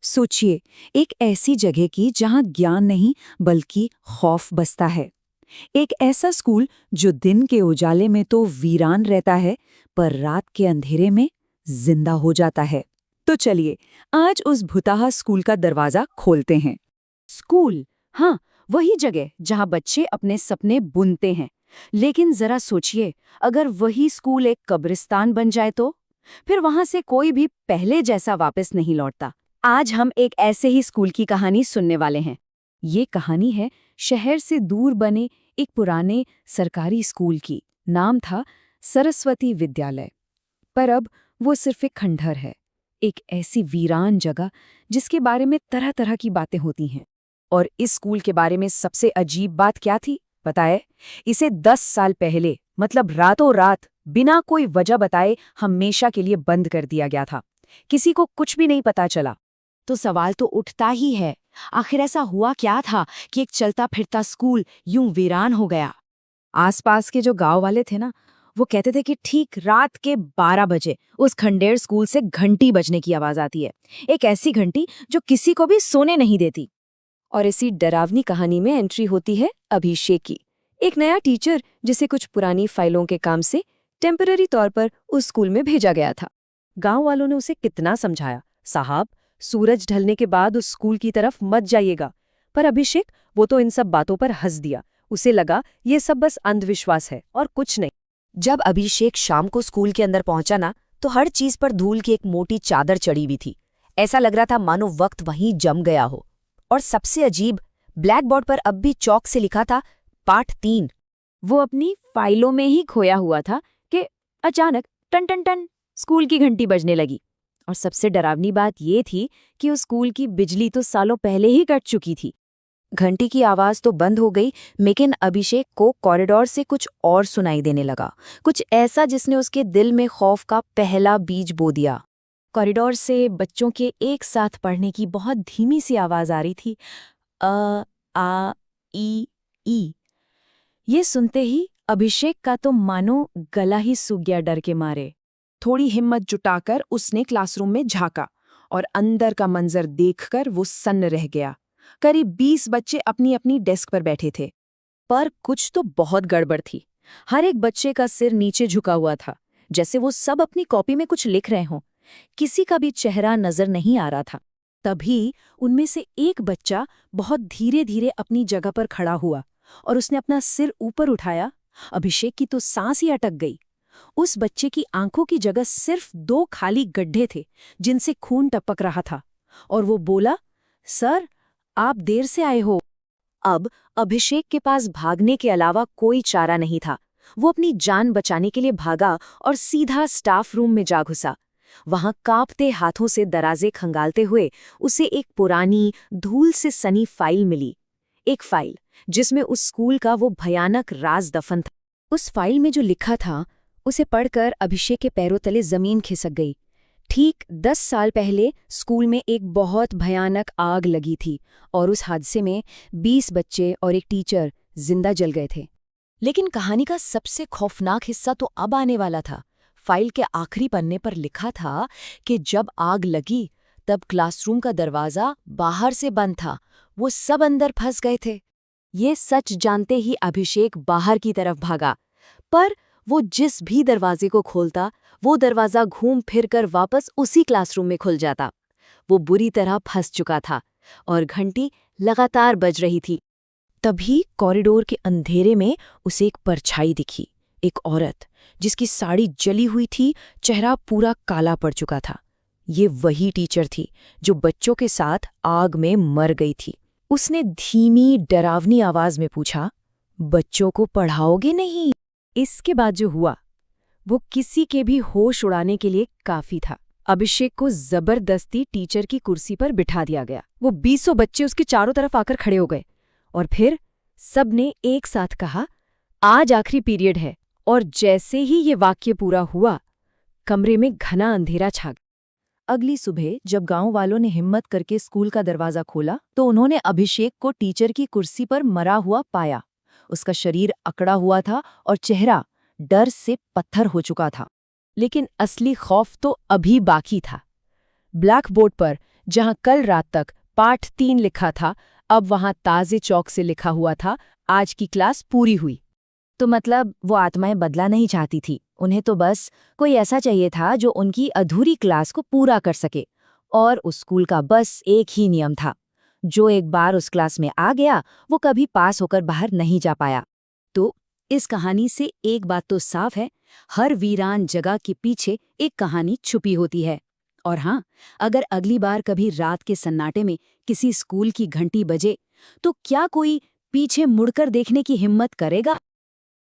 सोचिए, एक ऐसी जगह की जहां ज्ञान नहीं बल्कि खौफ बसता है। एक ऐसा स्कूल जो दिन के उजाले में तो वीरान रहता है, पर रात के अंधेरे में जिंदा हो जाता है। तो चलिए, आज उस भुताहा स्कूल का दरवाजा खोलते हैं। स्कूल, हाँ, वही जगह जहाँ बच्चे अपने सपने बुनते हैं। लेकिन जरा सोचिए, अगर वही स्कूल एक कब्रिस्तान बन जाए तो? फिर वहां से कोई भी पहले जैसा वापस नहीं लौटता। आज हम एक ऐसे ही स्कूल की कहानी सुनने वाले हैं। ये कहानी है शहर से दूर बने एक पुराने सरकारी स्कूल की। नाम था सरस्वती विद्यालय। पर अब वो सिर्फ एक खंडहर है, एक ऐसी वीरान जगह जिसके बारे में तरह तरह की बातें होती हैं। और इस स्कूल के बारे में सबसे अजीब बात क्या थी पता है? इसे 10 साल पहले, मतलब रातों रात, बिना कोई वजह बताए हमेशा के लिए बंद कर दिया गया था। किसी को कुछ भी नहीं पता चला। तो सवाल तो उठता ही है, आखिर ऐसा हुआ क्या था कि एक चलता फिरता स्कूल यूं वीरान हो गया? आसपास के जो गांव वाले थे ना, वो कहते थे कि ठीक रात के 12 बजे उस खंडेर स्कूल से घंटी बजने की आवाज आती है। एक ऐसी घंटी जो किसी को भी सोने नहीं देती। और इसी डरावनी कहानी में एंट्री होती है अभिषेक की, एक नया टीचर जिसे कुछ पुरानी फाइलों के काम से टेम्पररी तौर पर उस स्कूल में भेजा गया था। गांव वालों ने उसे कितना समझाया, साहब सूरज ढलने के बाद उस स्कूल की तरफ मत जाइएगा। पर अभिषेक, वो तो इन सब बातों पर हंस दिया। उसे लगा ये सब बस अंधविश्वास है और कुछ नहीं। जब अभिषेक शाम को स्कूल के अंदर पहुंचा ना, तो हर चीज पर धूल की एक मोटी चादर चढ़ी हुई थी। ऐसा लग रहा था मानो वक्त वहीं जम गया हो। और सबसे अजीब, ब्लैक बोर्ड पर अब भी चौक से लिखा था पाठ 3। वो अपनी फाइलों में ही खोया हुआ था कि अचानक टन टन टन स्कूल की घंटी बजने लगी। और सबसे डरावनी बात ये थी कि उस स्कूल की बिजली तो सालों पहले ही कट चुकी थी। घंटी की आवाज तो बंद हो गई, लेकिन अभिषेक को कॉरिडोर से कुछ और सुनाई देने लगा। कुछ ऐसा जिसने उसके दिल में खौफ का पहला बीज बो दिया। कॉरिडोर से बच्चों के एक साथ पढ़ने की बहुत धीमी सी आवाज आ रही थी, अ आ ई। ये सुनते ही अभिषेक का तो मानो गला ही सूख गया डर के मारे। थोड़ी हिम्मत जुटाकर उसने क्लासरूम में झांका और अंदर का मंजर देखकर वो सन्न रह गया। करीब 20 बच्चे अपनी अपनी डेस्क पर बैठे थे। पर कुछ तो बहुत गड़बड़ थी। हर एक बच्चे का सिर नीचे झुका हुआ था, जैसे वो सब अपनी कॉपी में कुछ लिख रहे हों। किसी का भी चेहरा नजर नहीं आ रहा था। तभी उनमें से एक बच्चा बहुत धीरे धीरे अपनी जगह पर खड़ा हुआ और उसने अपना सिर ऊपर उठाया। अभिषेक की तो सांस ही अटक गई। उस बच्चे की आंखों की जगह सिर्फ 2 खाली गड्ढे थे जिनसे खून टपक रहा था। और वो बोला, सर, आप देर से आए हो। अब अभिषेक के पास भागने के अलावा कोई चारा नहीं था। वो अपनी जान बचाने के लिए भागा और सीधा स्टाफ रूम में जा घुसा। वहां कांपते हाथों से दराजे खंगालते हुए उसे एक पुरानी धूल से सनी फाइल मिली। एक फाइल जिसमें उस स्कूल का वो भयानक राज दफन था। उस फाइल में जो लिखा था, उसे पढ़कर अभिषेक के पैरों तले जमीन खिसक गई। ठीक 10 साल पहले स्कूल में एक बहुत भयानक आग लगी थी और उस हादसे में 20 बच्चे और एक टीचर जिंदा जल गए थे। लेकिन कहानी का सबसे खौफनाक हिस्सा तो अब आने वाला था। फाइल के आखिरी पन्ने पर लिखा था कि जब आग लगी तब क्लासरूम का दरवाजा बाहर से बंद था। वो सब अंदर फंस गए थे। ये सच जानते ही अभिषेक बाहर की तरफ भागा, पर वो जिस भी दरवाजे को खोलता, वो दरवाजा घूम फिरकर वापस उसी क्लासरूम में खुल जाता। वो बुरी तरह फंस चुका था और घंटी लगातार बज रही थी। तभी कॉरिडोर के अंधेरे में उसे एक परछाई दिखी। एक औरत जिसकी साड़ी जली हुई थी, चेहरा पूरा काला पड़ चुका था। ये वही टीचर थी जो बच्चों के साथ आग में मर गई थी। उसने धीमी डरावनी आवाज में पूछा, बच्चों को पढ़ाओगे नहीं? इसके बाद जो हुआ वो किसी के भी होश उड़ाने के लिए काफी था। अभिषेक को जबरदस्ती टीचर की कुर्सी पर बिठा दिया गया। वो 20 बच्चे उसके चारों तरफ आकर खड़े हो गए और फिर सबने एक साथ कहा, आज आखिरी पीरियड है। और जैसे ही ये वाक्य पूरा हुआ, कमरे में घना अंधेरा छा गया। अगली सुबह जब गांव वालों ने हिम्मत करके स्कूल का दरवाजा खोला तो उन्होंने अभिषेक को टीचर की कुर्सी पर मरा हुआ पाया। उसका शरीर अकड़ा हुआ था और चेहरा डर से पत्थर हो चुका था। लेकिन असली खौफ तो अभी बाकी था। ब्लैक बोर्ड पर जहां कल रात तक पाठ 3 लिखा था, अब वहां ताजे चौक से लिखा हुआ था, आज की क्लास पूरी हुई। तो मतलब वो आत्माएं बदला नहीं चाहती थी, उन्हें तो बस कोई ऐसा चाहिए था जो उनकी अधूरी क्लास को पूरा कर सके। और उस स्कूल का बस एक ही नियम था, जो एक बार उस क्लास में आ गया वो कभी पास होकर बाहर नहीं जा पाया। तो इस कहानी से एक बात तो साफ है, हर वीरान जगह के पीछे एक कहानी छुपी होती है। और हाँ, अगर अगली बार कभी रात के सन्नाटे में किसी स्कूल की घंटी बजे, तो क्या कोई पीछे मुड़कर देखने की हिम्मत करेगा?